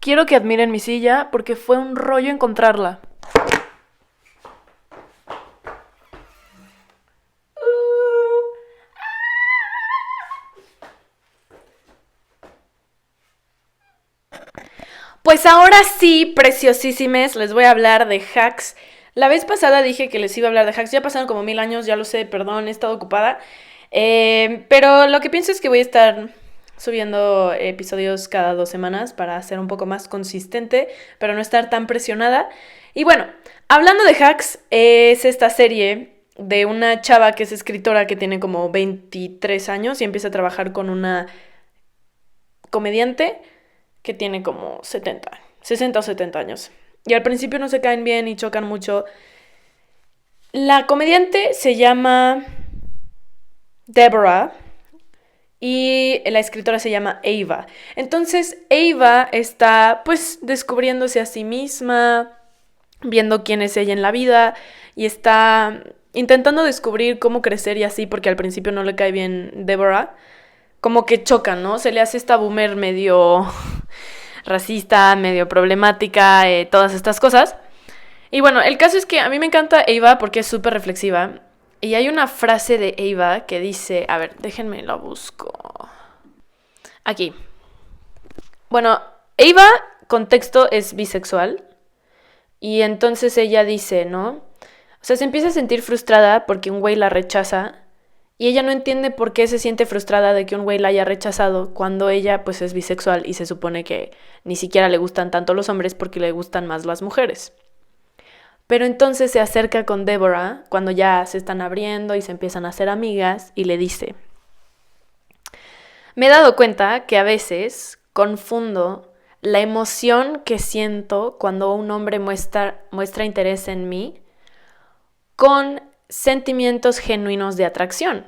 Quiero que admiren mi silla porque fue un rollo encontrarla. Pues ahora sí, preciosísimes, les voy a hablar de hacks. La vez pasada dije que les iba a hablar de hacks. Ya pasaron como 1000 años, ya lo sé, perdón, he estado ocupada. Pero lo que pienso es que voy a estar subiendo episodios cada 2 semanas para ser un poco más consistente, pero no estar tan presionada. Y bueno, hablando de hacks, es esta serie de una chava que es escritora que tiene como 23 años y empieza a trabajar con una comediante que tiene como 60 o 70 años. Y al principio no se caen bien y chocan mucho. La comediante se llama Deborah y la escritora se llama Ava. Entonces Ava está pues descubriéndose a sí misma, viendo quién es ella en la vida y está intentando descubrir cómo crecer y así, porque al principio no le cae bien Deborah. Como que chocan, ¿no? Se le hace esta boomer medio racista, medio problemática, todas estas cosas. Y bueno, el caso es que a mí me encanta Ava porque es súper reflexiva. Y hay una frase de Ava que dice, a ver, déjenme la busco. Aquí. Bueno, Ava, contexto, es bisexual. Y entonces ella dice, ¿no? O sea, se empieza a sentir frustrada porque un güey la rechaza. Y ella no entiende por qué se siente frustrada de que un güey la haya rechazado cuando ella pues es bisexual y se supone que ni siquiera le gustan tanto los hombres porque le gustan más las mujeres. Pero entonces se acerca con Deborah cuando ya se están abriendo y se empiezan a hacer amigas y le dice: me he dado cuenta que a veces confundo la emoción que siento cuando un hombre muestra interés en mí con sentimientos genuinos de atracción,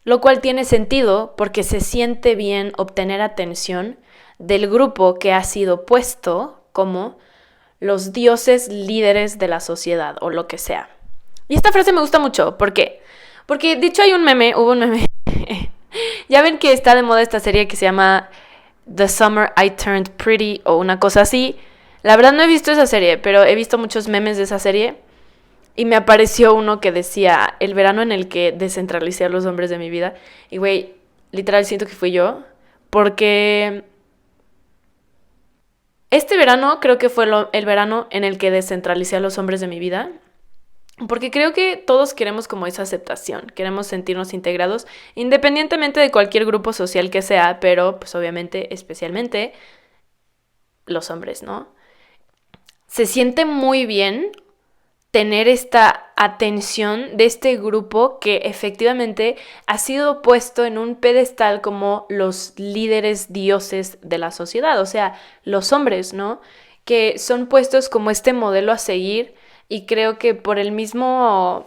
lo cual tiene sentido porque se siente bien obtener atención del grupo que ha sido puesto como los dioses líderes de la sociedad o lo que sea. Y esta frase me gusta mucho, ¿por qué? Porque de hecho hubo un meme, ya ven que está de moda esta serie que se llama The Summer I Turned Pretty o una cosa así. La verdad no he visto esa serie, pero he visto muchos memes de esa serie. Y me apareció uno que decía, el verano en el que descentralicé a los hombres de mi vida. Y güey, literal siento que fui yo. Porque este verano creo que fue el verano en el que descentralicé a los hombres de mi vida. Porque creo que todos queremos como esa aceptación. Queremos sentirnos integrados independientemente de cualquier grupo social que sea. Pero pues obviamente, especialmente los hombres, ¿no? Se siente muy bien tener esta atención de este grupo que efectivamente ha sido puesto en un pedestal como los líderes dioses de la sociedad, o sea, los hombres, ¿no? Que son puestos como este modelo a seguir y creo que por el mismo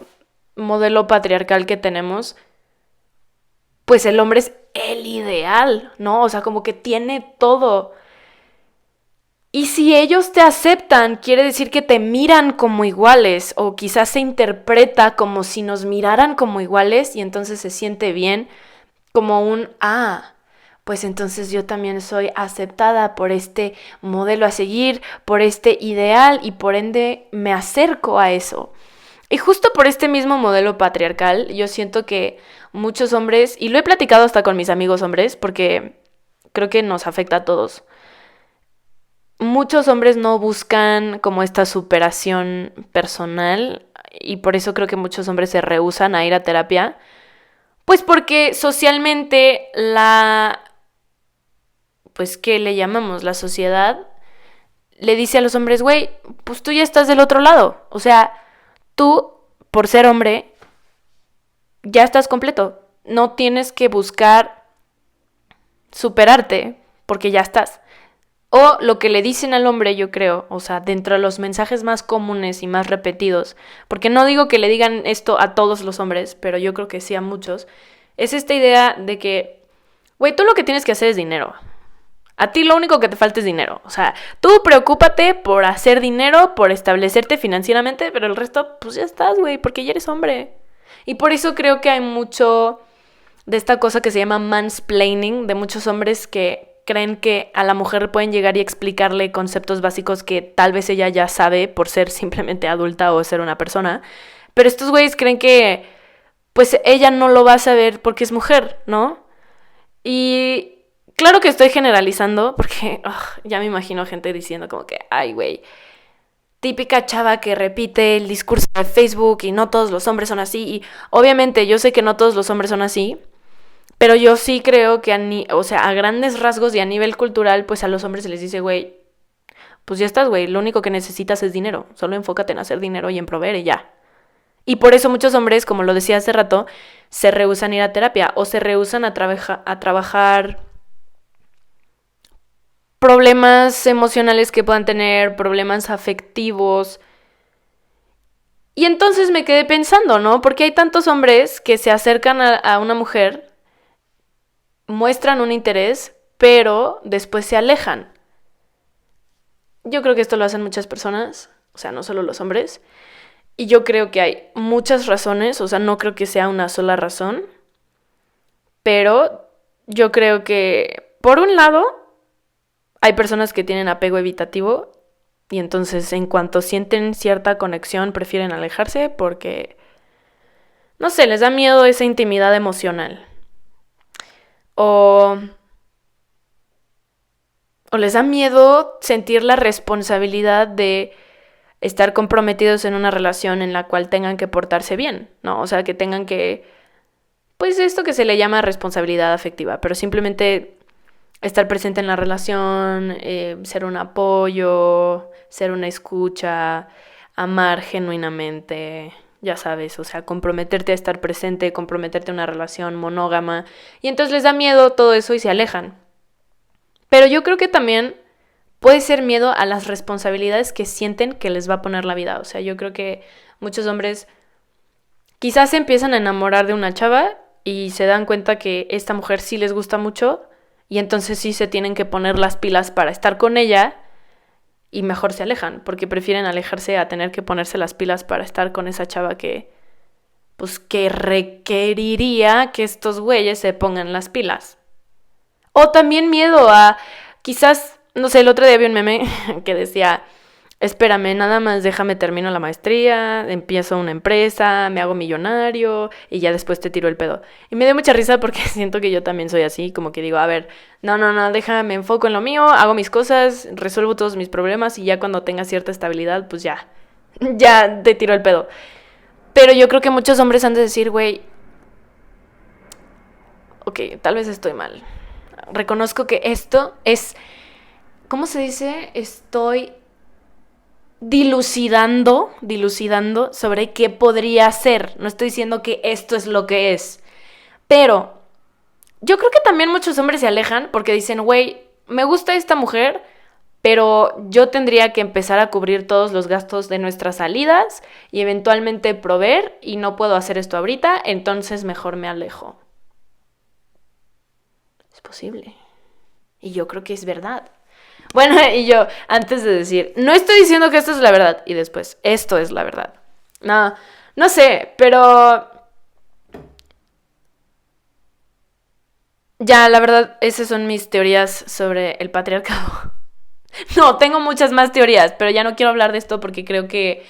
modelo patriarcal que tenemos, pues el hombre es el ideal, ¿no? O sea, como que tiene todo. Y si ellos te aceptan, quiere decir que te miran como iguales o quizás se interpreta como si nos miraran como iguales y entonces se siente bien como pues entonces yo también soy aceptada por este modelo a seguir, por este ideal y por ende me acerco a eso. Y justo por este mismo modelo patriarcal, yo siento que muchos hombres, y lo he platicado hasta con mis amigos hombres porque creo que nos afecta a todos, muchos hombres no buscan como esta superación personal y por eso creo que muchos hombres se rehúsan a ir a terapia. Pues porque socialmente pues ¿qué le llamamos? La sociedad le dice a los hombres, güey, pues tú ya estás del otro lado. O sea, tú, por ser hombre, ya estás completo. No tienes que buscar superarte porque ya estás. O lo que le dicen al hombre, yo creo, o sea, dentro de los mensajes más comunes y más repetidos, porque no digo que le digan esto a todos los hombres, pero yo creo que sí a muchos, es esta idea de que, güey, tú lo que tienes que hacer es dinero. A ti lo único que te falta es dinero. O sea, tú preocúpate por hacer dinero, por establecerte financieramente, pero el resto, pues ya estás, güey, porque ya eres hombre. Y por eso creo que hay mucho de esta cosa que se llama mansplaining, de muchos hombres que creen que a la mujer pueden llegar y explicarle conceptos básicos que tal vez ella ya sabe por ser simplemente adulta o ser una persona. Pero estos güeyes creen que pues ella no lo va a saber porque es mujer, ¿no? Y claro que estoy generalizando porque ya me imagino gente diciendo como que, ay, güey, típica chava que repite el discurso de Facebook y no todos los hombres son así. Y obviamente yo sé que no todos los hombres son así, pero yo sí creo que a grandes rasgos y a nivel cultural, pues a los hombres se les dice, güey, pues ya estás, güey, lo único que necesitas es dinero. Solo enfócate en hacer dinero y en proveer y ya. Y por eso muchos hombres, como lo decía hace rato, se rehúsan a ir a terapia o se rehúsan a trabajar problemas emocionales que puedan tener, problemas afectivos. Y entonces me quedé pensando, ¿no? Porque hay tantos hombres que se acercan a una mujer, muestran un interés, pero después se alejan. Yo creo que esto lo hacen muchas personas, o sea, no solo los hombres. Y yo creo que hay muchas razones, o sea, no creo que sea una sola razón. Pero yo creo que, por un lado, hay personas que tienen apego evitativo y entonces en cuanto sienten cierta conexión prefieren alejarse porque, no sé, les da miedo esa intimidad emocional. O les da miedo sentir la responsabilidad de estar comprometidos en una relación en la cual tengan que portarse bien, ¿no? O sea, que tengan que, pues esto que se le llama responsabilidad afectiva, pero simplemente estar presente en la relación, ser un apoyo, ser una escucha, amar genuinamente, ya sabes, o sea, comprometerte a estar presente, comprometerte a una relación monógama, y entonces les da miedo todo eso y se alejan. Pero yo creo que también puede ser miedo a las responsabilidades que sienten que les va a poner la vida. O sea, yo creo que muchos hombres quizás se empiezan a enamorar de una chava y se dan cuenta que esta mujer sí les gusta mucho y entonces sí se tienen que poner las pilas para estar con ella y mejor se alejan, porque prefieren alejarse a tener que ponerse las pilas para estar con esa chava que, pues, que requeriría que estos güeyes se pongan las pilas. O también miedo a, quizás, no sé, el otro día vi un meme que decía, espérame, nada más déjame termino la maestría, empiezo una empresa, me hago millonario y ya después te tiro el pedo. Y me dio mucha risa porque siento que yo también soy así, como que digo, a ver, no, déjame enfoco en lo mío, hago mis cosas, resuelvo todos mis problemas y ya cuando tenga cierta estabilidad, pues ya te tiro el pedo. Pero yo creo que muchos hombres han de decir, güey, ok, tal vez estoy mal. Reconozco que esto es, ¿cómo se dice? Estoy dilucidando sobre qué podría ser. No estoy diciendo que esto es lo que es. Pero yo creo que también muchos hombres se alejan porque dicen, güey, me gusta esta mujer, pero yo tendría que empezar a cubrir todos los gastos de nuestras salidas y eventualmente proveer y no puedo hacer esto ahorita, entonces mejor me alejo. Es posible. Y yo creo que es verdad. Bueno, y yo, antes de decir, no estoy diciendo que esto es la verdad, y después, esto es la verdad. No sé, pero ya, la verdad, esas son mis teorías sobre el patriarcado. No, tengo muchas más teorías, pero ya no quiero hablar de esto porque creo que...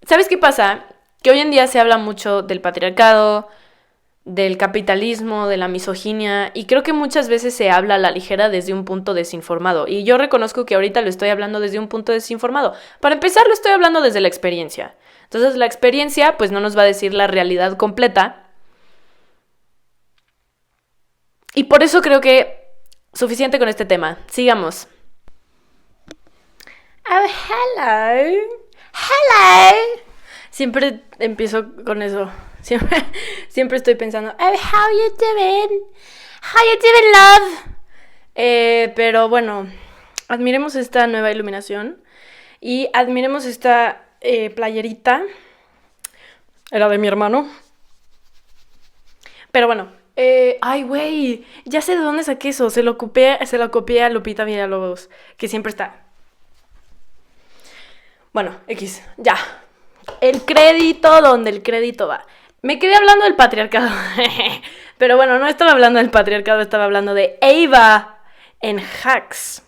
¿Sabes qué pasa? Que hoy en día se habla mucho del patriarcado, del capitalismo, de la misoginia, y creo que muchas veces se habla a la ligera desde un punto desinformado, y yo reconozco que ahorita lo estoy hablando desde un punto desinformado. Para empezar, lo estoy hablando desde la experiencia. Entonces, la experiencia, pues no nos va a decir la realidad completa, y por eso creo que suficiente con este tema. Sigamos. Oh, hello. Hello. Siempre empiezo con eso. Siempre estoy pensando, oh, how you doing? How you doing, love? Pero bueno, admiremos esta nueva iluminación y admiremos esta playerita. Era de mi hermano. Pero bueno, ay, güey, ya sé de dónde saqué eso. Se lo copié a Lupita Villalobos, que siempre está. Bueno, X, ya. El crédito, donde el crédito va. Me quedé hablando del patriarcado. Pero bueno, no estaba hablando del patriarcado, estaba hablando de Eva. en Hacks.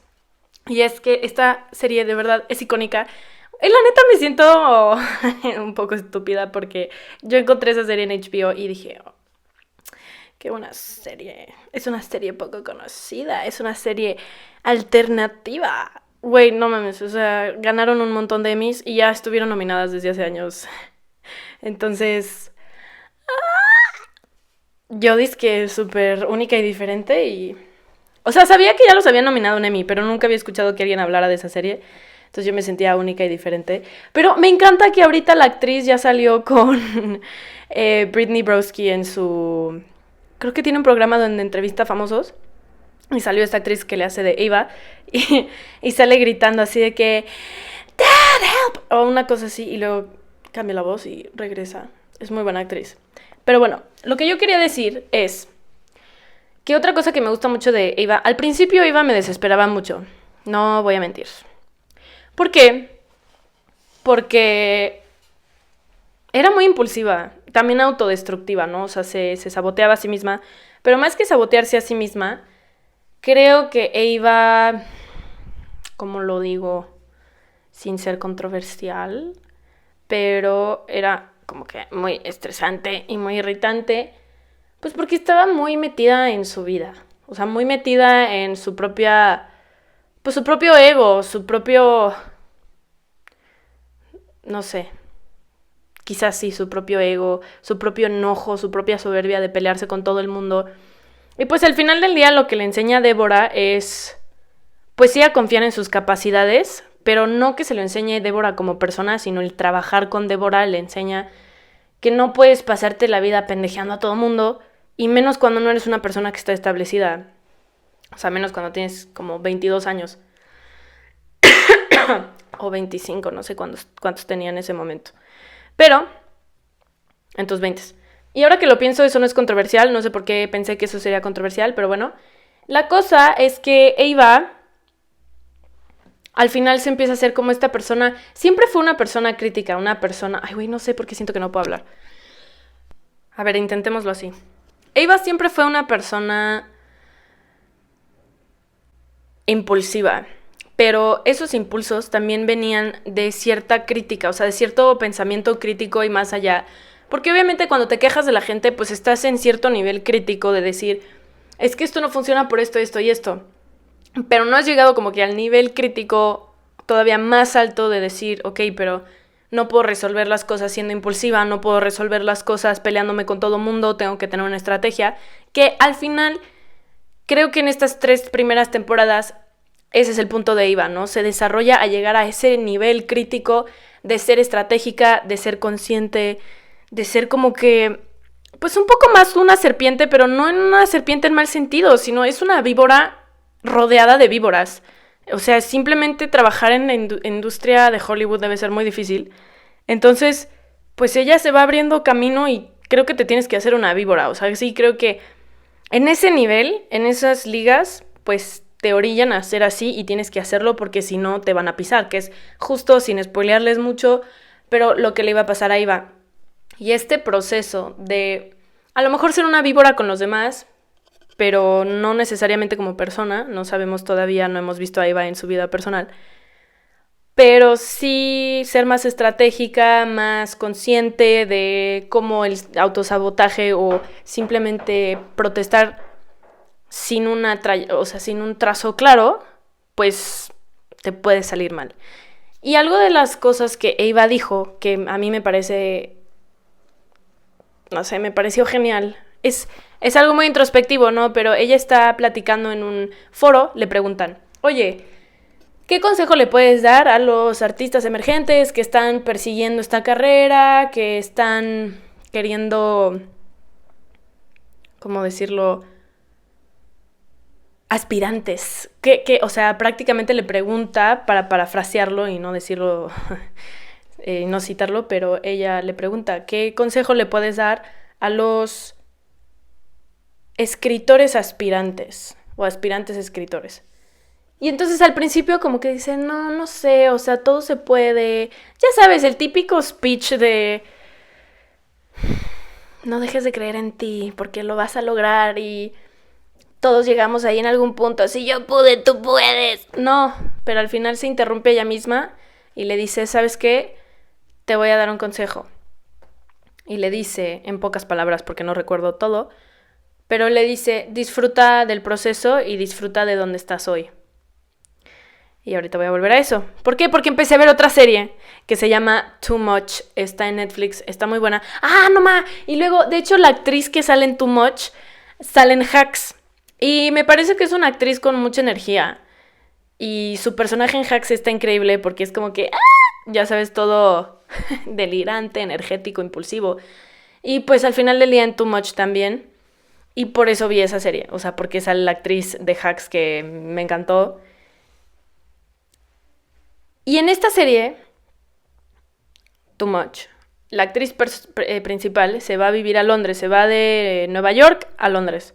Y es que esta serie de verdad es icónica. Y la neta me siento un poco estúpida porque yo encontré esa serie en HBO y dije, oh, qué buena serie. Es una serie poco conocida, es una serie alternativa. Güey, no mames, o sea, ganaron un montón de Emmys y ya estuvieron nominadas desde hace años. Entonces, yo dije que es súper única y diferente y... O sea, sabía que ya los habían nominado un Emmy, pero nunca había escuchado que alguien hablara de esa serie. Entonces yo me sentía única y diferente. Pero me encanta que ahorita la actriz ya salió con Britney Broski en su... Creo que tiene un programa donde entrevista a famosos. Y salió esta actriz que le hace de Ava. Y sale gritando así de que... Dad, help. O una cosa así. Y luego cambia la voz y regresa. Es muy buena actriz. Pero bueno, lo que yo quería decir es... que otra cosa que me gusta mucho de Ava... Al principio Ava me desesperaba mucho. No voy a mentir. ¿Por qué? Porque era muy impulsiva, también autodestructiva, ¿no? O sea, se saboteaba a sí misma. Pero más que sabotearse a sí misma, creo que Ava, ¿cómo lo digo? Sin ser controversial, pero era como que muy estresante y muy irritante, pues porque estaba muy metida en su vida. O sea, muy metida en su propia... pues su propio ego, su propio... no sé, quizás sí, su propio ego, su propio enojo, su propia soberbia de pelearse con todo el mundo. Y pues al final del día lo que le enseña a Débora es, pues sí, a confiar en sus capacidades, pero no que se lo enseñe Débora como persona, sino el trabajar con Débora le enseña que no puedes pasarte la vida pendejeando a todo mundo, y menos cuando no eres una persona que está establecida. O sea, menos cuando tienes como 22 años. O 25, no sé cuántos tenía en ese momento. Pero, en tus 20. Y ahora que lo pienso, eso no es controversial. No sé por qué pensé que eso sería controversial, pero bueno. La cosa es que Ava, al final se empieza a ser como esta persona. Siempre fue una persona crítica, una persona... Ay, güey, no sé por qué siento que no puedo hablar. A ver, intentémoslo así. Ava siempre fue una persona impulsiva. Pero esos impulsos también venían de cierta crítica, o sea, de cierto pensamiento crítico y más allá. Porque obviamente cuando te quejas de la gente, pues estás en cierto nivel crítico de decir, es que esto no funciona por esto, esto y esto. Pero no has llegado como que al nivel crítico todavía más alto de decir, ok, pero no puedo resolver las cosas siendo impulsiva, no puedo resolver las cosas peleándome con todo mundo, tengo que tener una estrategia. Que al final, creo que en estas 3 primeras temporadas... ese es el punto de Ava, ¿no? Se desarrolla a llegar a ese nivel crítico de ser estratégica, de ser consciente, de ser como que, pues un poco más una serpiente, pero no en una serpiente en mal sentido, sino es una víbora rodeada de víboras. O sea, simplemente trabajar en la industria de Hollywood debe ser muy difícil. Entonces, pues ella se va abriendo camino y creo que te tienes que hacer una víbora. O sea, sí, creo que en ese nivel, en esas ligas, pues... te orillan a ser así y tienes que hacerlo porque si no te van a pisar, que es justo, sin spoilearles mucho, pero lo que le iba a pasar a Ava. Y este proceso de a lo mejor ser una víbora con los demás, pero no necesariamente como persona, no sabemos todavía, no hemos visto a Ava en su vida personal, pero sí ser más estratégica, más consciente de cómo el autosabotaje o simplemente protestar sin sin un trazo claro, pues te puede salir mal. Y algo de las cosas que Ava dijo, que a mí me parece, no sé, me pareció genial, es algo muy introspectivo, ¿no? Pero ella está platicando en un foro, le preguntan, oye, ¿qué consejo le puedes dar a los artistas emergentes que están persiguiendo esta carrera, que están queriendo, ¿cómo decirlo?, aspirantes, o sea, prácticamente le pregunta, para parafrasearlo y no decirlo, no citarlo, pero ella le pregunta, ¿qué consejo le puedes dar a los escritores aspirantes o aspirantes escritores? Y entonces al principio como que dice, no sé, o sea, todo se puede, ya sabes, el típico speech de no dejes de creer en ti porque lo vas a lograr y... todos llegamos ahí en algún punto, si yo pude, tú puedes. No, pero al final se interrumpe ella misma y le dice, ¿sabes qué? Te voy a dar un consejo. Y le dice, en pocas palabras porque no recuerdo todo, pero le dice, disfruta del proceso y disfruta de donde estás hoy. Y ahorita voy a volver a eso. ¿Por qué? Porque empecé a ver otra serie que se llama Too Much. Está en Netflix, está muy buena. ¡Ah, no ma! Y luego, de hecho, la actriz que sale en Too Much sale en Hacks. Y me parece que es una actriz con mucha energía. Y su personaje en Hacks está increíble porque es como que, ya sabes, todo delirante, energético, impulsivo. Y pues al final del día en Too Much también. Y por eso vi esa serie. O sea, porque sale la actriz de Hacks que me encantó. Y en esta serie, Too Much, la actriz principal se va a vivir a Londres, se va de Nueva York a Londres.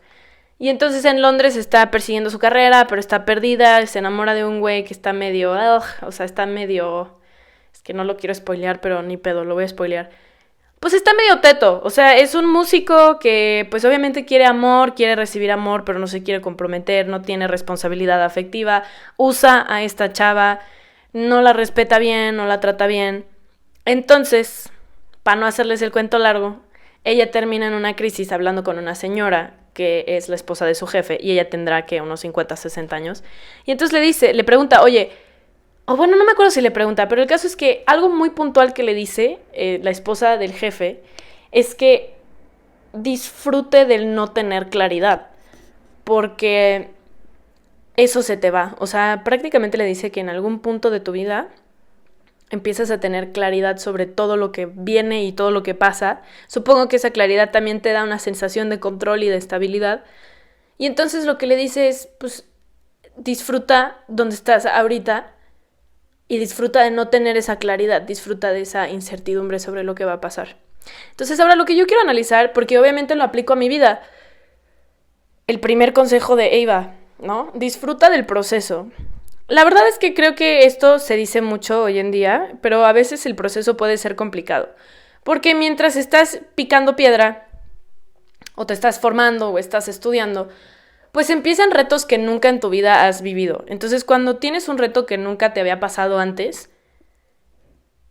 Y entonces en Londres está persiguiendo su carrera, pero está perdida, se enamora de un güey que está medio, o sea, está medio, es que no lo quiero spoilear, pero ni pedo, lo voy a spoilear. Pues está medio teto, o sea, es un músico que pues obviamente quiere amor, quiere recibir amor, pero no se quiere comprometer, no tiene responsabilidad afectiva, usa a esta chava, no la respeta bien, no la trata bien. Entonces, para no hacerles el cuento largo, ella termina en una crisis hablando con una señora que es la esposa de su jefe y ella tendrá que unos 50, 60 años. Y entonces le pregunta, oye, o bueno, no me acuerdo si le pregunta, pero el caso es que algo muy puntual que le dice la esposa del jefe es que disfrute del no tener claridad, porque eso se te va. O sea, prácticamente le dice que en algún punto de tu vida empiezas a tener claridad sobre todo lo que viene y todo lo que pasa. Supongo que esa claridad también te da una sensación de control y de estabilidad. Y entonces lo que le dice es, pues, disfruta donde estás ahorita y disfruta de no tener esa claridad, disfruta de esa incertidumbre sobre lo que va a pasar. Entonces ahora lo que yo quiero analizar, porque obviamente lo aplico a mi vida, el primer consejo de Eva, ¿no? Disfruta del proceso. La verdad es que creo que esto se dice mucho hoy en día, pero a veces el proceso puede ser complicado. Porque mientras estás picando piedra, o te estás formando, o estás estudiando, pues empiezan retos que nunca en tu vida has vivido. Entonces, cuando tienes un reto que nunca te había pasado antes,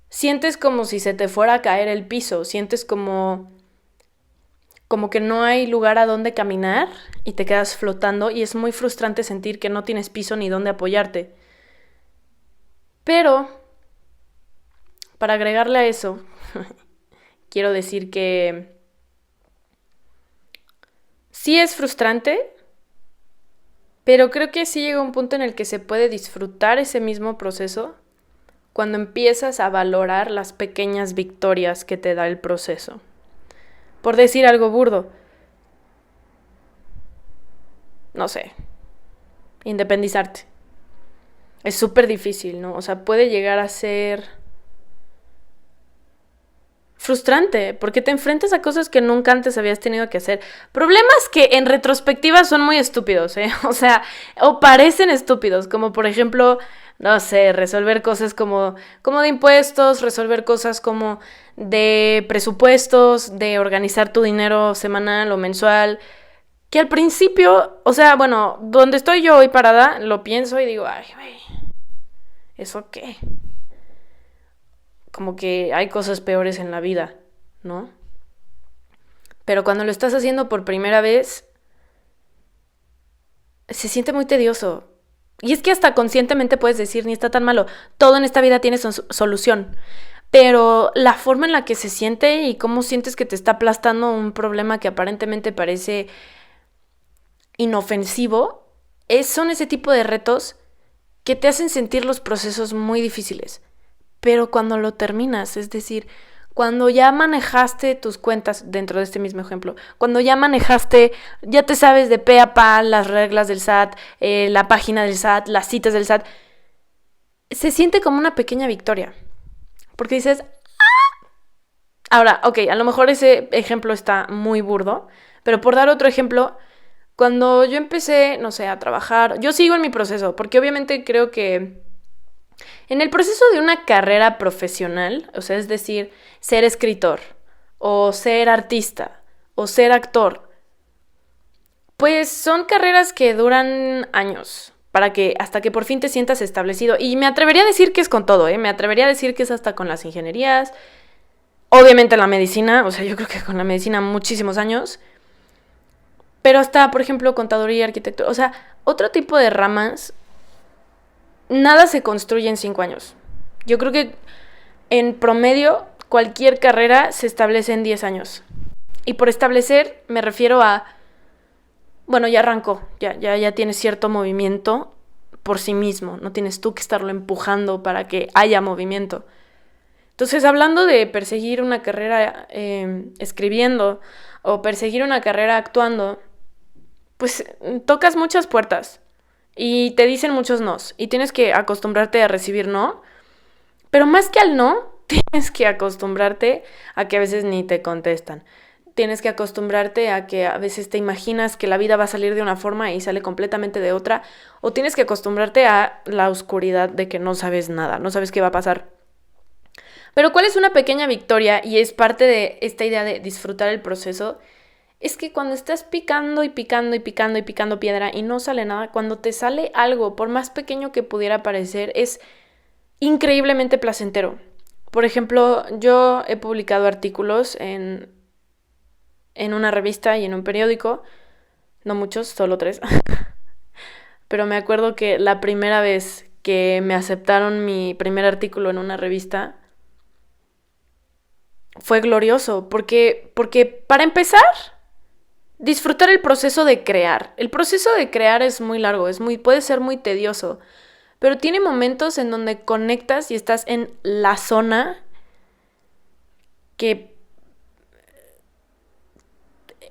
sientes como si se te fuera a caer el piso, sientes como que no hay lugar a donde caminar y te quedas flotando y es muy frustrante sentir que no tienes piso ni dónde apoyarte. Pero, para agregarle a eso, quiero decir que sí es frustrante, pero creo que sí llega un punto en el que se puede disfrutar ese mismo proceso cuando empiezas a valorar las pequeñas victorias que te da el proceso. Por decir algo burdo, no sé, independizarte. Es súper difícil, ¿no? O sea, puede llegar a ser frustrante, porque te enfrentas a cosas que nunca antes habías tenido que hacer. Problemas que en retrospectiva son muy estúpidos, ¿eh? O sea, o parecen estúpidos, como por ejemplo, no sé, resolver cosas como de impuestos, resolver cosas como de presupuestos, de organizar tu dinero semanal o mensual, que al principio, o sea, bueno, donde estoy yo hoy parada, lo pienso y digo, ay, güey, ¿eso qué? Como que hay cosas peores en la vida, ¿no? Pero cuando lo estás haciendo por primera vez, se siente muy tedioso. Y es que hasta conscientemente puedes decir, ni está tan malo, todo en esta vida tiene solución. Pero la forma en la que se siente y cómo sientes que te está aplastando un problema que aparentemente parece inofensivo, son ese tipo de retos que te hacen sentir los procesos muy difíciles. Pero cuando lo terminas, es decir, cuando ya manejaste tus cuentas, dentro de este mismo ejemplo, cuando ya manejaste, ya te sabes de pe a pa las reglas del SAT, la página del SAT, las citas del SAT, se siente como una pequeña victoria. Porque dices, ¡ah! Ahora, ok, a lo mejor ese ejemplo está muy burdo, pero por dar otro ejemplo, cuando yo empecé, no sé, a trabajar, yo sigo en mi proceso, porque obviamente creo que en el proceso de una carrera profesional, o sea, es decir, ser escritor, o ser artista, o ser actor, Pues son carreras que duran años, hasta que por fin te sientas establecido. Y me atrevería a decir que es con todo, ¿eh? Me atrevería a decir que es hasta con las ingenierías, obviamente la medicina, o sea, yo creo que con la medicina muchísimos años, pero hasta, por ejemplo, contaduría, arquitectura, o sea, otro tipo de ramas, nada se construye en 5 años. Yo creo que en promedio cualquier carrera se establece en 10 años. Y por establecer me refiero a, bueno, ya arrancó, ya tiene cierto movimiento por sí mismo, no tienes tú que estarlo empujando para que haya movimiento. Entonces, hablando de perseguir una carrera escribiendo o perseguir una carrera actuando, pues tocas muchas puertas y te dicen muchos nos y tienes que acostumbrarte a recibir no, pero más que al no, tienes que acostumbrarte a que a veces ni te contestan. Tienes que acostumbrarte a que a veces te imaginas que la vida va a salir de una forma y sale completamente de otra, o tienes que acostumbrarte a la oscuridad de que no sabes nada, no sabes qué va a pasar. Pero ¿cuál es una pequeña victoria? Y es parte de esta idea de disfrutar el proceso. Es que cuando estás picando y picando y picando y picando piedra y no sale nada, cuando te sale algo, por más pequeño que pudiera parecer, es increíblemente placentero. Por ejemplo, yo he publicado artículos en una revista y en un periódico, no muchos, solo 3, pero me acuerdo que la primera vez que me aceptaron mi primer artículo en una revista fue glorioso, porque para empezar, disfrutar el proceso de crear. El proceso de crear es muy largo, puede ser muy tedioso, pero tiene momentos en donde conectas y estás en la zona que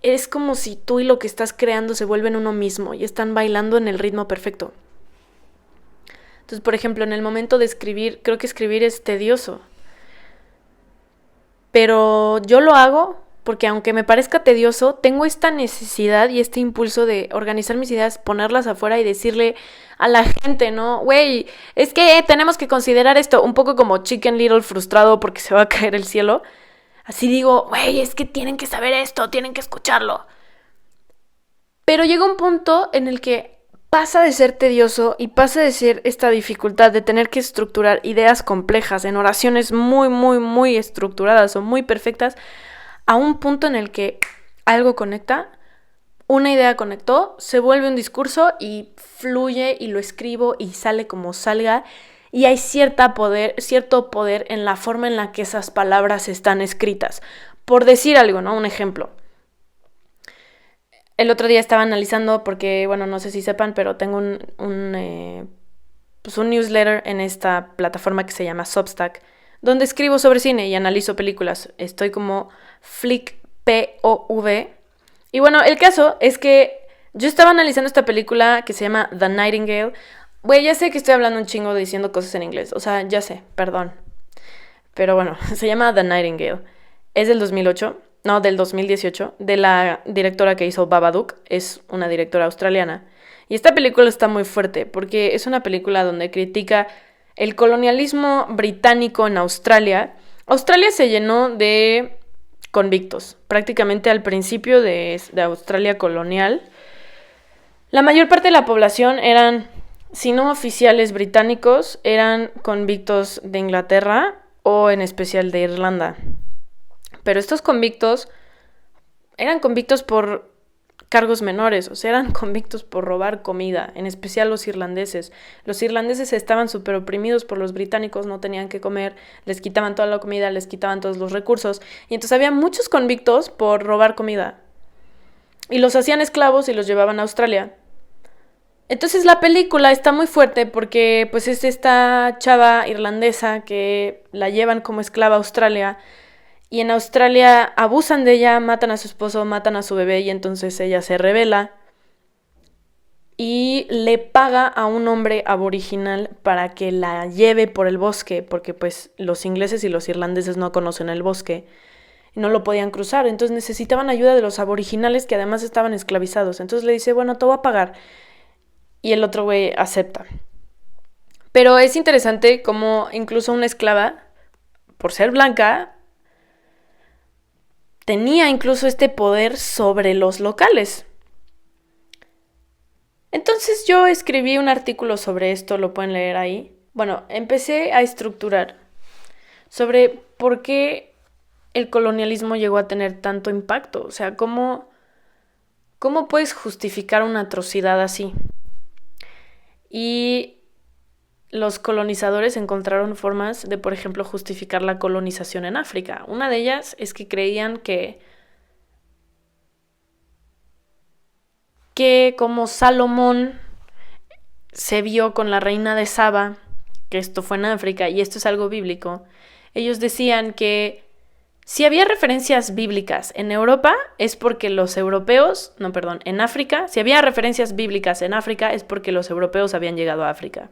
es como si tú y lo que estás creando se vuelven uno mismo y están bailando en el ritmo perfecto. Entonces, por ejemplo, en el momento de escribir, creo que escribir es tedioso. Pero yo lo hago porque aunque me parezca tedioso, tengo esta necesidad y este impulso de organizar mis ideas, ponerlas afuera y decirle a la gente, ¿no? Güey, es que tenemos que considerar esto, un poco como Chicken Little frustrado porque se va a caer el cielo. Así digo, güey, es que tienen que saber esto, tienen que escucharlo. Pero llega un punto en el que pasa de ser tedioso y pasa de ser esta dificultad de tener que estructurar ideas complejas en oraciones muy, muy, muy estructuradas o muy perfectas, a un punto en el que algo conecta, una idea conectó, se vuelve un discurso y fluye y lo escribo y sale como salga. Y hay cierto poder en la forma en la que esas palabras están escritas. Por decir algo, ¿no? Un ejemplo. El otro día estaba analizando, porque, bueno, no sé si sepan, pero tengo un newsletter en esta plataforma que se llama Substack, donde escribo sobre cine y analizo películas. Estoy como FlickPOV. Y bueno, el caso es que yo estaba analizando esta película que se llama The Nightingale. Güey, ya sé que estoy hablando un chingo diciendo cosas en inglés. O sea, ya sé, perdón. Pero bueno, se llama The Nightingale. Es del 2008. No, del 2018. De la directora que hizo Babadook. Es una directora australiana. Y esta película está muy fuerte porque es una película donde critica el colonialismo británico en Australia. Australia se llenó de convictos. Prácticamente al principio de Australia colonial, la mayor parte de la población eran, si no oficiales británicos, eran convictos de Inglaterra o en especial de Irlanda. Pero estos convictos eran convictos por cargos menores, o sea, eran convictos por robar comida, en especial los irlandeses. Los irlandeses estaban súper oprimidos por los británicos, no tenían que comer, les quitaban toda la comida, les quitaban todos los recursos, y entonces había muchos convictos por robar comida. Y los hacían esclavos y los llevaban a Australia. Entonces la película está muy fuerte porque pues es esta chava irlandesa que la llevan como esclava a Australia y en Australia abusan de ella, matan a su esposo, matan a su bebé y entonces ella se rebela y le paga a un hombre aboriginal para que la lleve por el bosque porque pues los ingleses y los irlandeses no conocen el bosque. No lo podían cruzar, entonces necesitaban ayuda de los aboriginales que además estaban esclavizados. Entonces le dice, bueno, te voy a pagar. Y el otro güey acepta. Pero es interesante cómo incluso una esclava, por ser blanca, tenía incluso este poder sobre los locales. Entonces yo escribí un artículo sobre esto, lo pueden leer ahí. Bueno, empecé a estructurar sobre por qué el colonialismo llegó a tener tanto impacto. O sea, ¿cómo puedes justificar una atrocidad así? Y los colonizadores encontraron formas de, por ejemplo, justificar la colonización en África. Una de ellas es que creían que como Salomón se vio con la reina de Saba, que esto fue en África, y esto es algo bíblico, ellos decían que si había referencias bíblicas en Europa es porque los europeos, en África, si había referencias bíblicas en África es porque los europeos habían llegado a África.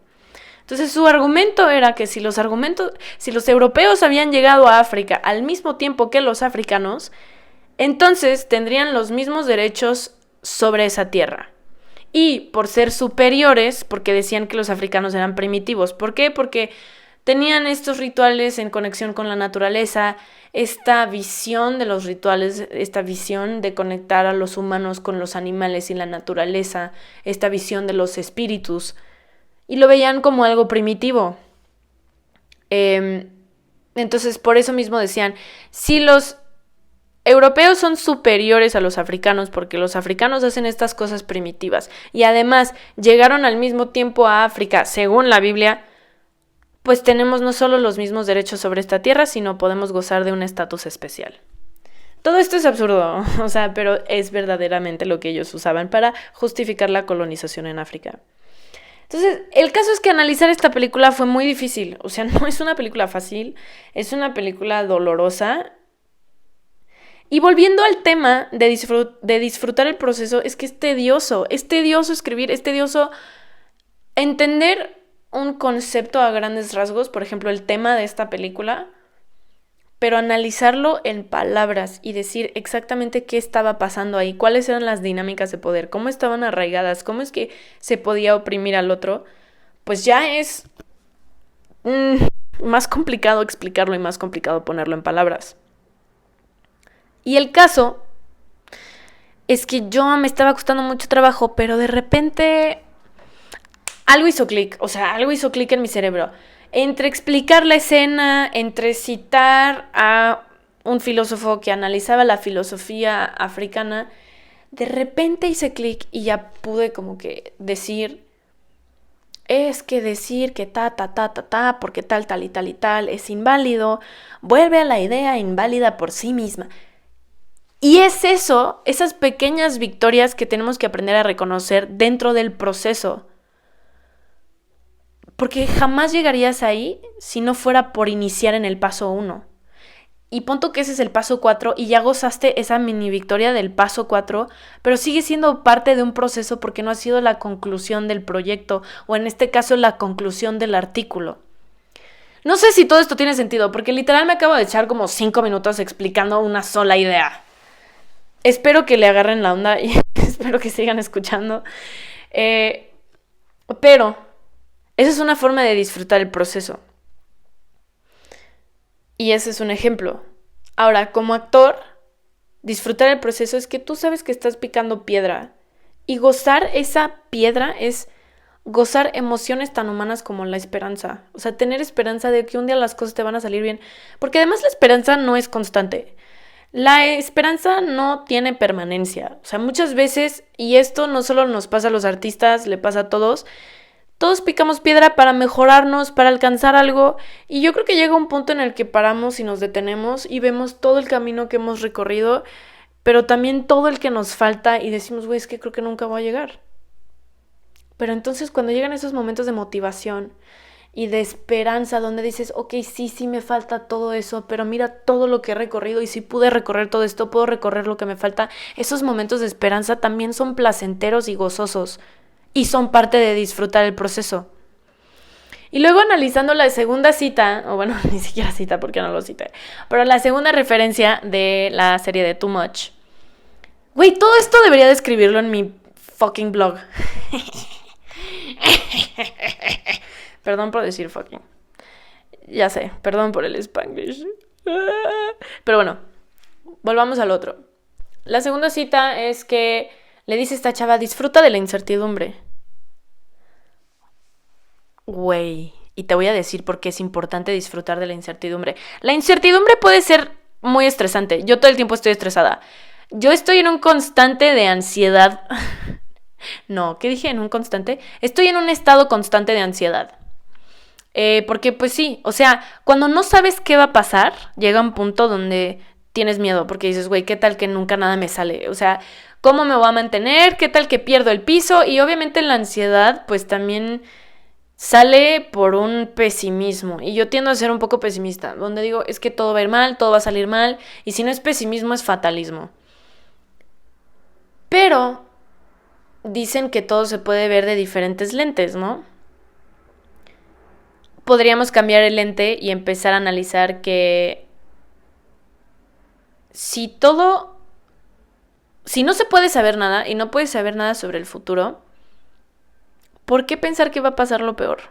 Entonces su argumento era que si los europeos habían llegado a África al mismo tiempo que los africanos, entonces tendrían los mismos derechos sobre esa tierra. Y por ser superiores, porque decían que los africanos eran primitivos. ¿Por qué? Porque tenían estos rituales en conexión con la naturaleza, esta visión de los rituales, esta visión de conectar a los humanos con los animales y la naturaleza, esta visión de los espíritus, y lo veían como algo primitivo. Entonces, por eso mismo decían, si los europeos son superiores a los africanos porque los africanos hacen estas cosas primitivas y además llegaron al mismo tiempo a África, según la Biblia, pues tenemos no solo los mismos derechos sobre esta tierra, sino podemos gozar de un estatus especial. Todo esto es absurdo, pero es verdaderamente lo que ellos usaban para justificar la colonización en África. Entonces, el caso es que analizar esta película fue muy difícil. No es una película fácil, es una película dolorosa. Y volviendo al tema de disfrutar el proceso, es que es tedioso escribir, es tedioso entender un concepto a grandes rasgos, por ejemplo, el tema de esta película, pero analizarlo en palabras y decir exactamente qué estaba pasando ahí, cuáles eran las dinámicas de poder, cómo estaban arraigadas, cómo es que se podía oprimir al otro, pues ya es más complicado explicarlo y más complicado ponerlo en palabras. Y el caso es que yo me estaba costando mucho trabajo, pero de repente algo hizo clic en mi cerebro. Entre explicar la escena, entre citar a un filósofo que analizaba la filosofía africana, de repente hice clic y ya pude como que decir que porque tal y tal es inválido, vuelve a la idea inválida por sí misma. Y es eso, esas pequeñas victorias que tenemos que aprender a reconocer dentro del proceso. Porque jamás llegarías ahí si no fuera por iniciar en el paso 1. Y punto que ese es el paso 4 y ya gozaste esa mini victoria del paso 4, pero sigue siendo parte de un proceso porque no ha sido la conclusión del proyecto o en este caso la conclusión del artículo. No sé si todo esto tiene sentido porque literal me acabo de echar como 5 minutos explicando una sola idea. Espero que le agarren la onda y espero que sigan escuchando. Pero esa es una forma de disfrutar el proceso. Y ese es un ejemplo. Ahora, como actor, disfrutar el proceso es que tú sabes que estás picando piedra. Y gozar esa piedra es gozar emociones tan humanas como la esperanza. O sea, tener esperanza de que un día las cosas te van a salir bien. Porque además la esperanza no es constante. La esperanza no tiene permanencia. O sea, muchas veces, y esto no solo nos pasa a los artistas, le pasa a todos picamos piedra para mejorarnos, para alcanzar algo, y yo creo que llega un punto en el que paramos y nos detenemos y vemos todo el camino que hemos recorrido, pero también todo el que nos falta y decimos, güey, es que creo que nunca voy a llegar. Pero entonces cuando llegan esos momentos de motivación y de esperanza, donde dices, ok, sí me falta todo eso, pero mira todo lo que he recorrido y si pude recorrer todo esto, puedo recorrer lo que me falta, esos momentos de esperanza también son placenteros y gozosos. Y son parte de disfrutar el proceso. Y luego analizando la segunda cita, o bueno, ni siquiera cita porque no lo cité, pero la segunda referencia de la serie de Too Much. Güey, todo esto debería de escribirlo en mi fucking blog. Perdón por decir fucking. Ya sé, perdón por el Spanglish. Pero bueno, volvamos al otro. La segunda cita es que le dice esta chava, disfruta de la incertidumbre. Güey, y te voy a decir por qué es importante disfrutar de la incertidumbre. La incertidumbre puede ser muy estresante. Yo todo el tiempo estoy estresada. Yo estoy en un constante de ansiedad. No, ¿qué dije? ¿En un constante? Estoy en un estado constante de ansiedad. Porque pues sí, o sea, cuando no sabes qué va a pasar, llega un punto donde tienes miedo, porque dices, güey, ¿qué tal que nunca nada me sale? O sea, ¿cómo me voy a mantener? ¿Qué tal que pierdo el piso? Y obviamente la ansiedad, pues también sale por un pesimismo. Y yo tiendo a ser un poco pesimista, donde digo, es que todo va a ir mal, todo va a salir mal, y si no es pesimismo, es fatalismo. Pero dicen que todo se puede ver de diferentes lentes, ¿no? Podríamos cambiar el lente y empezar a analizar que si todo, si no se puede saber nada y no puedes saber nada sobre el futuro, ¿por qué pensar que va a pasar lo peor?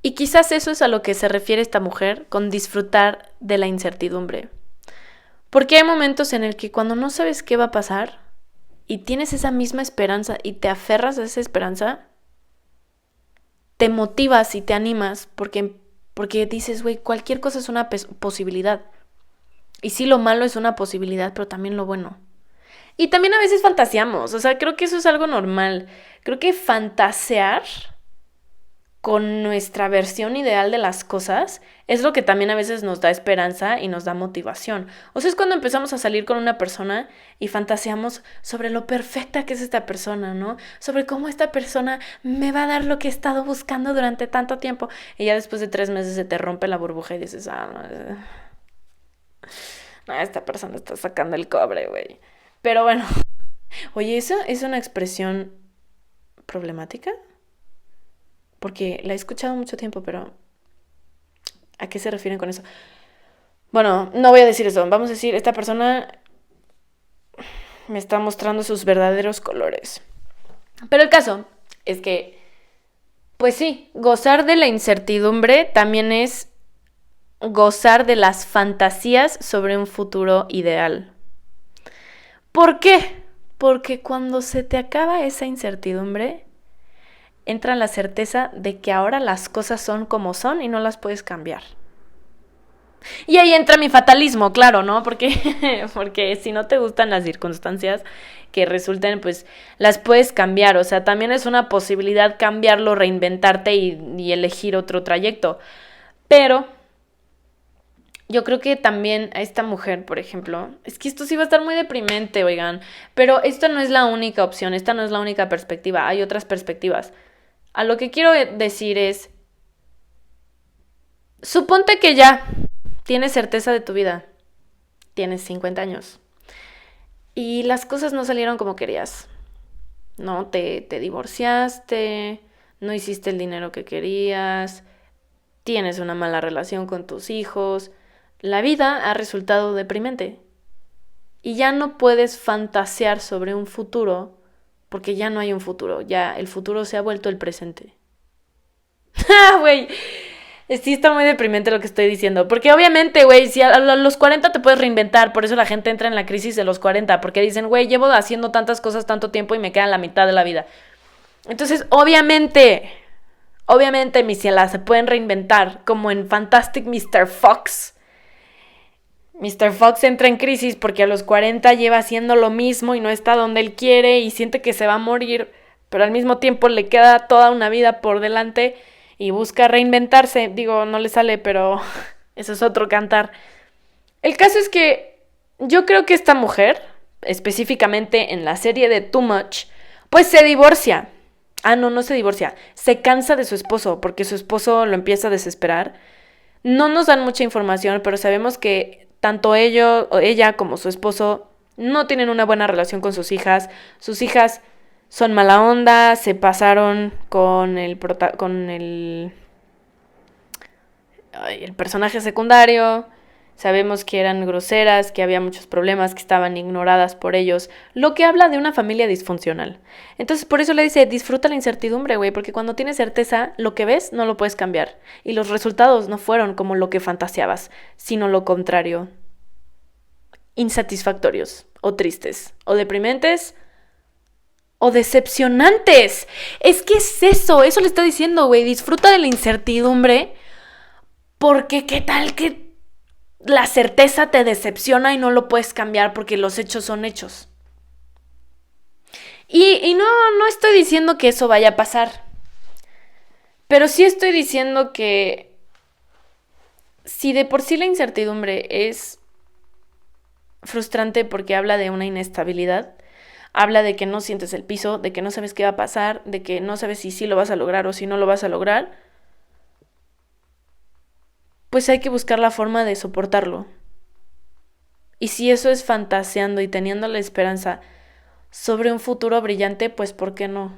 Y quizás eso es a lo que se refiere esta mujer con disfrutar de la incertidumbre. Porque hay momentos en el que cuando no sabes qué va a pasar y tienes esa misma esperanza y te aferras a esa esperanza, te motivas y te animas porque dices, güey, cualquier cosa es una posibilidad. Y sí, lo malo es una posibilidad, pero también lo bueno. Y también a veces fantaseamos, o sea, creo que eso es algo normal. Creo que fantasear con nuestra versión ideal de las cosas es lo que también a veces nos da esperanza y nos da motivación. O sea, es cuando empezamos a salir con una persona y fantaseamos sobre lo perfecta que es esta persona, ¿no? Sobre cómo esta persona me va a dar lo que he estado buscando durante tanto tiempo. Y ya después de 3 meses se te rompe la burbuja y dices, no, esta persona está sacando el cobre, güey. Pero bueno, oye, ¿eso es una expresión problemática? Porque la he escuchado mucho tiempo, pero ¿a qué se refieren con eso? Bueno, no voy a decir eso. Vamos a decir, esta persona me está mostrando sus verdaderos colores. Pero el caso es que, pues sí, gozar de la incertidumbre también es gozar de las fantasías sobre un futuro ideal. ¿Por qué? Porque cuando se te acaba esa incertidumbre, entra la certeza de que ahora las cosas son como son y no las puedes cambiar. Y ahí entra mi fatalismo, claro, ¿no? Porque si no te gustan las circunstancias que resulten, pues las puedes cambiar. O sea, también es una posibilidad cambiarlo, reinventarte y elegir otro trayecto. Pero yo creo que también a esta mujer, por ejemplo, es que esto sí va a estar muy deprimente, oigan. Pero esta no es la única opción, esta no es la única perspectiva. Hay otras perspectivas. A lo que quiero decir es, suponte que ya tienes certeza de tu vida, tienes 50 años y las cosas no salieron como querías, ¿no? Te divorciaste, no hiciste el dinero que querías, tienes una mala relación con tus hijos, la vida ha resultado deprimente y ya no puedes fantasear sobre un futuro porque ya no hay un futuro, ya el futuro se ha vuelto el presente. ¡Ah, güey! Sí está muy deprimente lo que estoy diciendo. Porque obviamente, güey, si a los 40 te puedes reinventar. Por eso la gente entra en la crisis de los 40. Porque dicen, güey, llevo haciendo tantas cosas tanto tiempo y me queda la mitad de la vida. Entonces, obviamente, mis cielas se pueden reinventar. Como en Fantastic Mr. Fox. Mr. Fox entra en crisis porque a los 40 lleva haciendo lo mismo y no está donde él quiere y siente que se va a morir. Pero al mismo tiempo le queda toda una vida por delante y busca reinventarse. Digo, no le sale, pero eso es otro cantar. El caso es que yo creo que esta mujer, específicamente en la serie de Too Much, pues se divorcia. No se divorcia. Se cansa de su esposo porque su esposo lo empieza a desesperar. No nos dan mucha información, pero sabemos que tanto ella como su esposo no tienen una buena relación con sus hijas. Sus hijas son mala onda, se pasaron con el personaje secundario. Sabemos que eran groseras, que había muchos problemas, que estaban ignoradas por ellos, lo que habla de una familia disfuncional. Entonces, por eso le dice, disfruta la incertidumbre, güey, porque cuando tienes certeza, lo que ves no lo puedes cambiar. Y los resultados no fueron como lo que fantaseabas, sino lo contrario. Insatisfactorios, o tristes, o deprimentes, o decepcionantes. Es que es eso le está diciendo, güey. Disfruta de la incertidumbre porque qué tal que la certeza te decepciona y no lo puedes cambiar porque los hechos son hechos. Y no estoy diciendo que eso vaya a pasar, pero sí estoy diciendo que si de por sí la incertidumbre es frustrante porque habla de una inestabilidad, habla de que no sientes el piso, de que no sabes qué va a pasar, de que no sabes si sí lo vas a lograr o si no lo vas a lograr, pues hay que buscar la forma de soportarlo. Y si eso es fantaseando y teniendo la esperanza sobre un futuro brillante, pues ¿por qué no?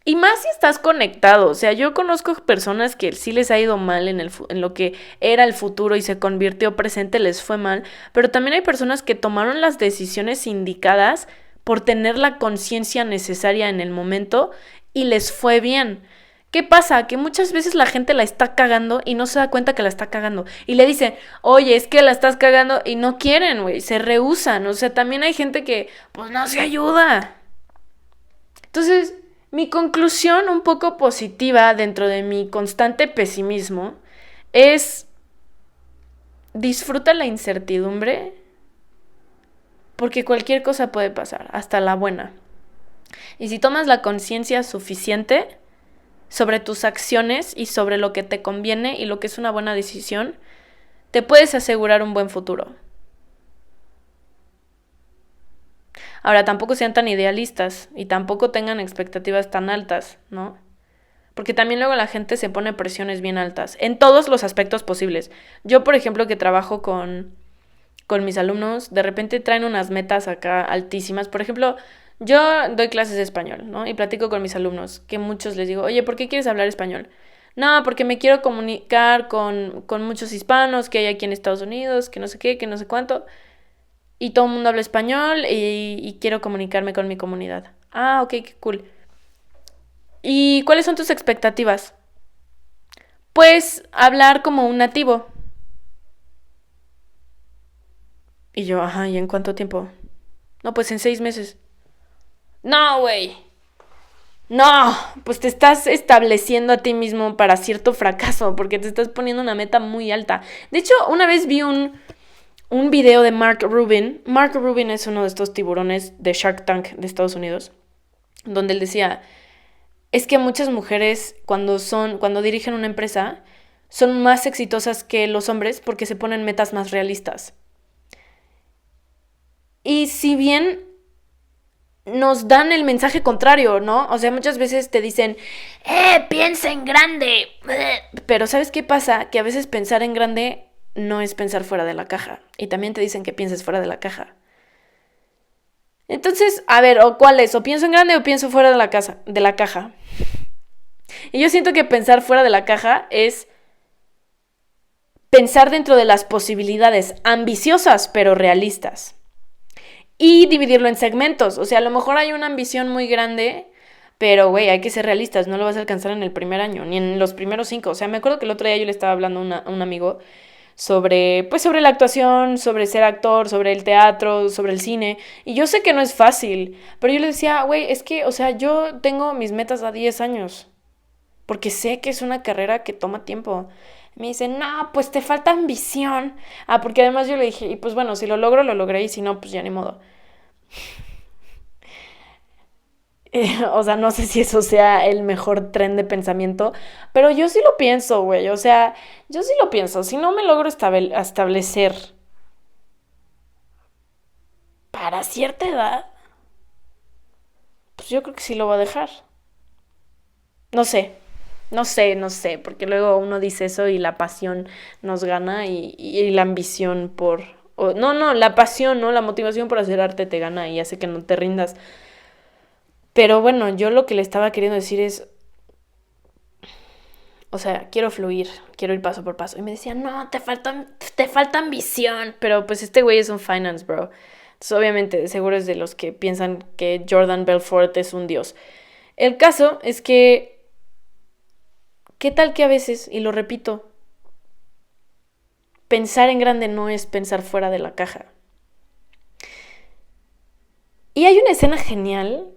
Y más si estás conectado, o sea, yo conozco personas que sí les ha ido mal en lo que era el futuro y se convirtió presente, les fue mal, pero también hay personas que tomaron las decisiones indicadas por tener la conciencia necesaria en el momento y les fue bien. ¿Qué pasa? Que muchas veces la gente la está cagando y no se da cuenta que la está cagando. Y le dicen, oye, es que la estás cagando y no quieren, güey, se rehúsan. O sea, también hay gente que, pues no se ayuda. Entonces, mi conclusión un poco positiva dentro de mi constante pesimismo es disfruta la incertidumbre porque cualquier cosa puede pasar, hasta la buena. Y si tomas la conciencia suficiente sobre tus acciones y sobre lo que te conviene y lo que es una buena decisión, te puedes asegurar un buen futuro. Ahora, tampoco sean tan idealistas y tampoco tengan expectativas tan altas, ¿no? Porque también luego la gente se pone presiones bien altas, en todos los aspectos posibles. Yo, por ejemplo, que trabajo con mis alumnos, de repente traen unas metas acá altísimas. Por ejemplo, yo doy clases de español, ¿no? Y platico con mis alumnos, que muchos les digo, oye, ¿por qué quieres hablar español? No, porque me quiero comunicar con muchos hispanos que hay aquí en Estados Unidos, que no sé qué, que no sé cuánto. Y todo el mundo habla español y quiero comunicarme con mi comunidad. Ah, ok, qué cool. ¿Y cuáles son tus expectativas? Pues hablar como un nativo. Y yo, ajá, ¿y en cuánto tiempo? No, pues en 6 meses. No, güey. No, pues te estás estableciendo a ti mismo para cierto fracaso, porque te estás poniendo una meta muy alta. De hecho, una vez vi un video de Mark Rubin. Mark Rubin es uno de estos tiburones de Shark Tank de Estados Unidos, donde él decía, es que muchas mujeres cuando dirigen una empresa, son más exitosas que los hombres porque se ponen metas más realistas. Y si bien nos dan el mensaje contrario, ¿no? O sea, muchas veces te dicen, piensa en grande. Pero ¿sabes qué pasa? Que a veces pensar en grande no es pensar fuera de la caja. Y también te dicen que pienses fuera de la caja. Entonces, a ver, ¿o cuál es? ¿O pienso en grande o pienso fuera de la caja? Y yo siento que pensar fuera de la caja es pensar dentro de las posibilidades ambiciosas pero realistas. Y dividirlo en segmentos. O sea, a lo mejor hay una ambición muy grande, pero, güey, hay que ser realistas. No lo vas a alcanzar en el primer año, ni en los primeros 5. O sea, me acuerdo que el otro día yo le estaba hablando a un amigo sobre la actuación, sobre ser actor, sobre el teatro, sobre el cine. Y yo sé que no es fácil, pero yo le decía, güey, es que, o sea, yo tengo mis metas a 10 años. Porque sé que es una carrera que toma tiempo. Me dice, no, pues te falta ambición. Ah, porque además yo le dije, y pues bueno, si lo logro, lo logré, y si no, pues ya ni modo. O sea, no sé si eso sea el mejor tren de pensamiento, pero yo sí lo pienso, güey. O sea, yo sí lo pienso. Si no me logro establecer para cierta edad, pues yo creo que sí lo voy a dejar. No sé, no sé, porque luego uno dice eso y la pasión nos gana y la ambición no, la pasión, ¿no? La motivación por hacer arte te gana y hace que no te rindas. Pero bueno, yo lo que le estaba queriendo decir es, o sea, quiero fluir, quiero ir paso por paso. Y me decía, no, te falta ambición. Pero pues este güey es un finance bro. Entonces obviamente de seguro es de los que piensan que Jordan Belfort es un dios. El caso es que, ¿qué tal que a veces, y lo repito, pensar en grande no es pensar fuera de la caja? Y hay una escena genial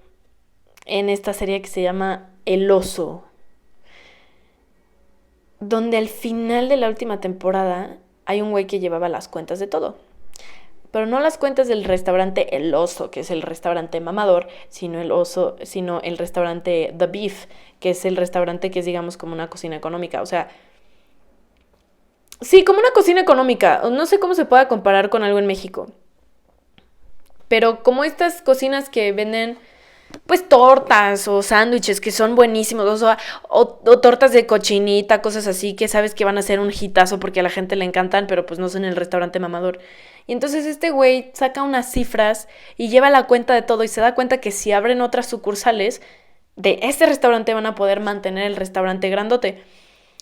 en esta serie que se llama El Oso, donde al final de la última temporada hay un güey que llevaba las cuentas de todo. Pero no las cuentas del restaurante El Oso, que es el restaurante mamador, sino el restaurante The Beef, que es el restaurante que es, digamos, como una cocina económica. O sea, sí, como una cocina económica. No sé cómo se pueda comparar con algo en México. Pero como estas cocinas que venden, pues, tortas o sándwiches que son buenísimos, o tortas de cochinita, cosas así, que sabes que van a ser un hitazo porque a la gente le encantan, pero pues no son en el restaurante mamador. Y entonces este güey saca unas cifras y lleva la cuenta de todo y se da cuenta que si abren otras sucursales de este restaurante van a poder mantener el restaurante grandote.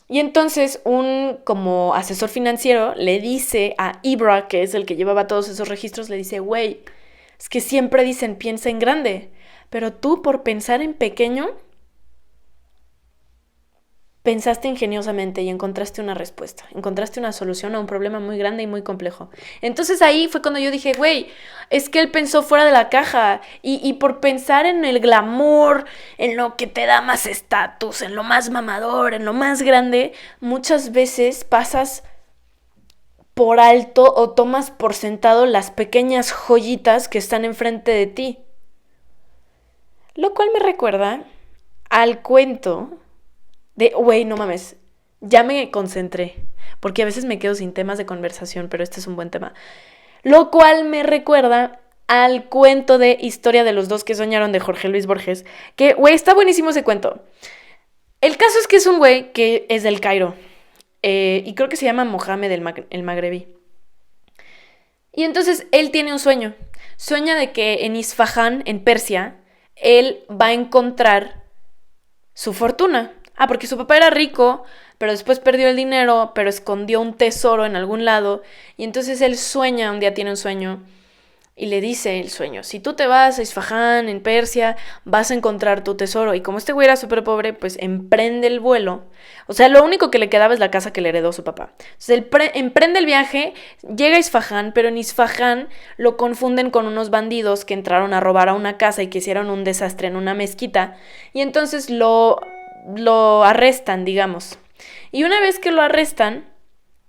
Y entonces un como asesor financiero le dice a Ibra, que es el que llevaba todos esos registros, le dice, güey, es que siempre dicen piensa en grande, pero tú por pensar en pequeño pensaste ingeniosamente y encontraste una respuesta, encontraste una solución a un problema muy grande y muy complejo. Entonces ahí fue cuando yo dije, güey, es que él pensó fuera de la caja y por pensar en el glamour, en lo que te da más estatus, en lo más mamador, en lo más grande, muchas veces pasas por alto o tomas por sentado las pequeñas joyitas que están enfrente de ti. Lo cual me recuerda al cuento güey, no mames, ya me concentré, porque a veces me quedo sin temas de conversación, pero este es un buen tema. Lo cual me recuerda al cuento de Historia de los dos que soñaron de Jorge Luis Borges, que, güey, está buenísimo ese cuento. El caso es que es un güey que es del Cairo, y creo que se llama Mohamed el Magrebí. Y entonces él tiene un sueño. Sueña de que en Isfahán, en Persia, él va a encontrar su fortuna. Porque su papá era rico, pero después perdió el dinero, pero escondió un tesoro en algún lado. Y entonces él sueña, un día tiene un sueño, y le dice el sueño, si tú te vas a Isfahán, en Persia, vas a encontrar tu tesoro. Y como este güey era súper pobre, pues emprende el vuelo. O sea, lo único que le quedaba es la casa que le heredó su papá. Entonces él emprende el viaje, llega a Isfahán, pero en Isfahán lo confunden con unos bandidos que entraron a robar a una casa y que hicieron un desastre en una mezquita. Y entonces lo arrestan, digamos. Y una vez que lo arrestan,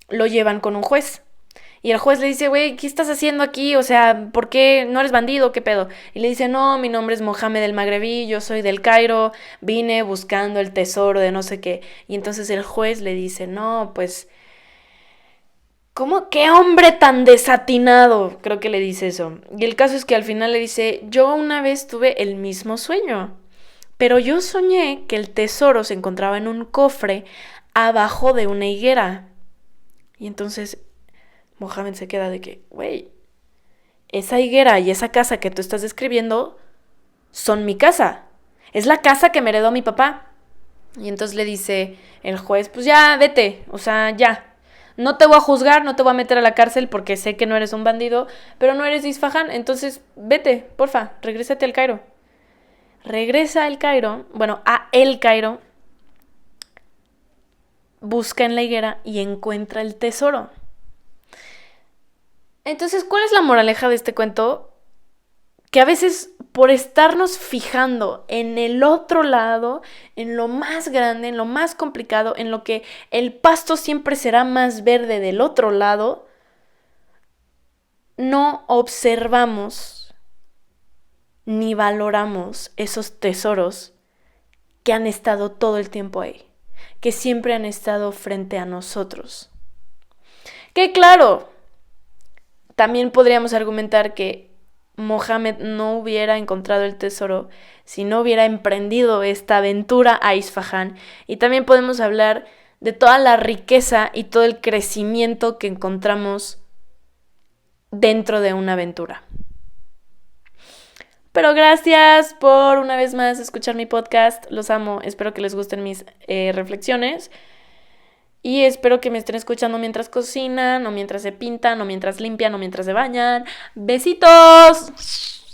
lo llevan con un juez. Y el juez le dice, güey, ¿qué estás haciendo aquí? O sea, ¿por qué no eres bandido? ¿Qué pedo? Y le dice, no, mi nombre es Mohamed el Magrebí, yo soy del Cairo, vine buscando el tesoro de no sé qué. Y entonces el juez le dice, no, pues, ¿cómo? ¿Qué hombre tan desatinado? Creo que le dice eso. Y el caso es que al final le dice, yo una vez tuve el mismo sueño. Pero yo soñé que el tesoro se encontraba en un cofre abajo de una higuera. Y entonces Mohamed se queda de que, güey, esa higuera y esa casa que tú estás describiendo son mi casa. Es la casa que me heredó mi papá. Y entonces le dice el juez, pues ya, vete, o sea, ya. No te voy a juzgar, no te voy a meter a la cárcel porque sé que no eres un bandido, pero no eres de Isfahán, entonces vete, porfa, regrésate al Cairo. Regresa a El Cairo, busca en la higuera y encuentra el tesoro. Entonces, ¿cuál es la moraleja de este cuento? Que a veces por estarnos fijando en el otro lado, en lo más grande, en lo más complicado, en lo que el pasto siempre será más verde del otro lado, no observamos ni valoramos esos tesoros que han estado todo el tiempo ahí, que siempre han estado frente a nosotros. Que claro, también podríamos argumentar que Mohamed no hubiera encontrado el tesoro si no hubiera emprendido esta aventura a Isfahán. Y también podemos hablar de toda la riqueza y todo el crecimiento que encontramos dentro de una aventura. Pero gracias por una vez más escuchar mi podcast. Los amo. Espero que les gusten mis reflexiones. Y espero que me estén escuchando mientras cocinan, o mientras se pintan, o mientras limpian, o mientras se bañan. ¡Besitos!